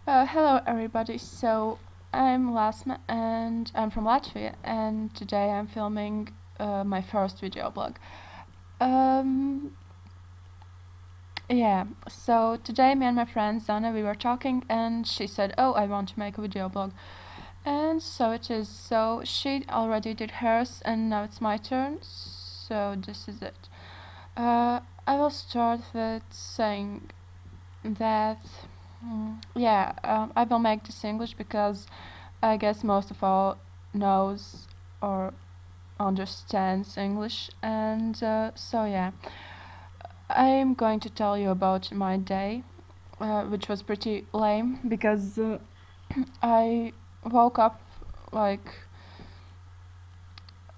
Hello everybody. So I'm Lasma and I'm from Latvia, and today I'm filming my first video blog. Um, yeah, so today me and my friend Zana, we were talking, and she said, "Oh, I want to make a video blog." And so it is. So she already did hers and now it's my turn. So this is it. I will start with saying that I will make this English because I guess most of all knows or understands English, and so yeah, I'm going to tell you about my day, which was pretty lame because I woke up like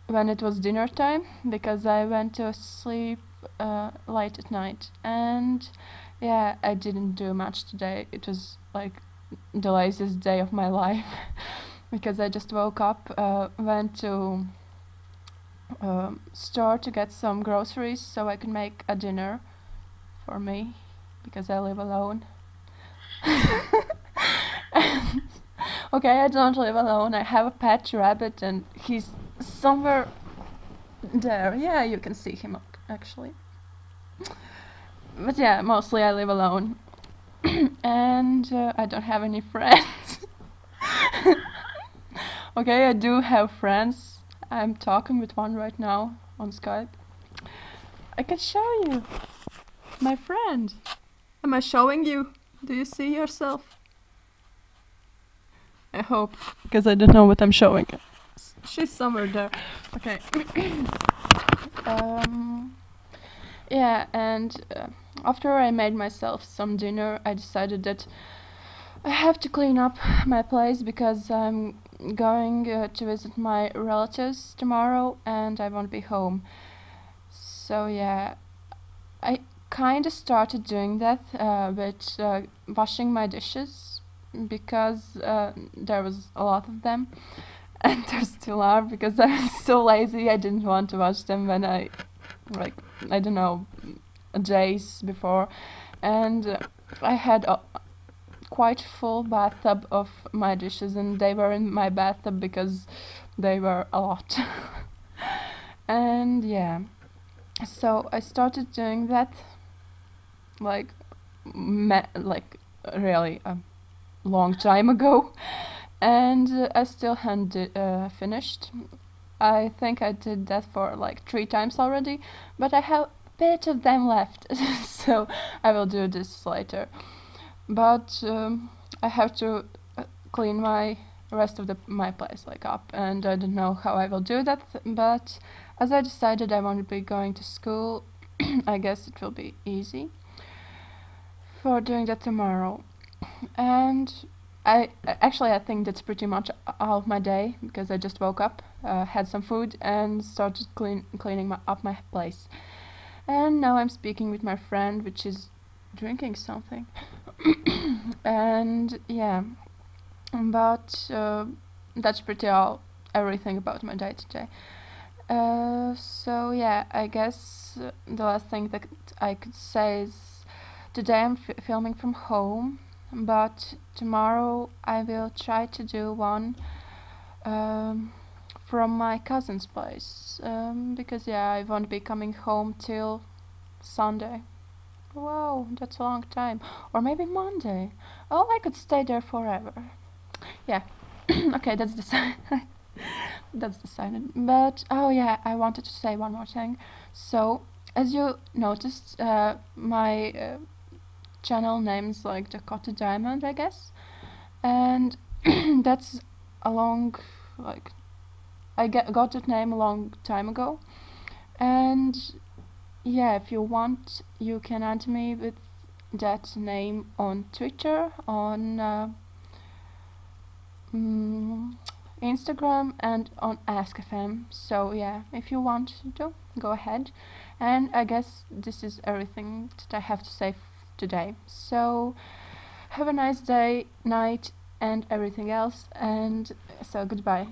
when it was dinner time because I went to sleep late at night, and yeah, I didn't do much today. It was like the laziest day of my life because I just woke up, went to store to get some groceries so I could make a dinner for me because I live alone. Okay, I don't live alone. I have a pet rabbit and he's somewhere there. Yeah, you can see him actually. But yeah, mostly I live alone. And I don't have any friends. Okay, I do have friends. I'm talking with one right now on Skype. I can show you my friend. Am I showing you? Do you see yourself? I hope, because I don't know what I'm showing. She's somewhere there. Okay. um, yeah, and after I made myself some dinner, I decided that I have to clean up my place because I'm going to visit my relatives tomorrow and I won't be home. So yeah, I kind of started doing that with washing my dishes because there was a lot of them and there still are because I was so lazy. I didn't want to wash them when like I don't know, days before, and I had a quite full bathtub of my dishes and they were in my bathtub because they were a lot. And yeah, so I started doing that like like really a long time ago, and I still hadn't finished. I think I did that for like 3 times already, but I have a bit of them left, so I will do this later. But I have to clean my rest of my place like up, and I don't know how I will do that. But as I decided I won't be going to school, I guess it will be easy for doing that tomorrow. And I think that's pretty much all of my day because I just woke up, had some food, and started cleaning up my place. And now I'm speaking with my friend, which is drinking something. And yeah, but that's pretty all everything about my day today. So yeah, I guess the last thing that I could say is today I'm filming from home, but tomorrow I will try to do one um, from my cousin's place because yeah, I won't be coming home till Sunday. Wow, that's a long time. Or maybe Monday. Oh, I could stay there forever. Yeah. Okay, that's decided. That's decided. But oh yeah, I wanted to say one more thing. So, as you noticed, my channel name's like Dakota Diamond, I guess, and that's a long, like, got that name a long time ago, and yeah, if you want, you can add me with that name on Twitter, on mm, Instagram, and on AskFM. So yeah, if you want to, go ahead. And I guess this is everything that I have to say today. So have a nice day, night, and everything else. And so goodbye.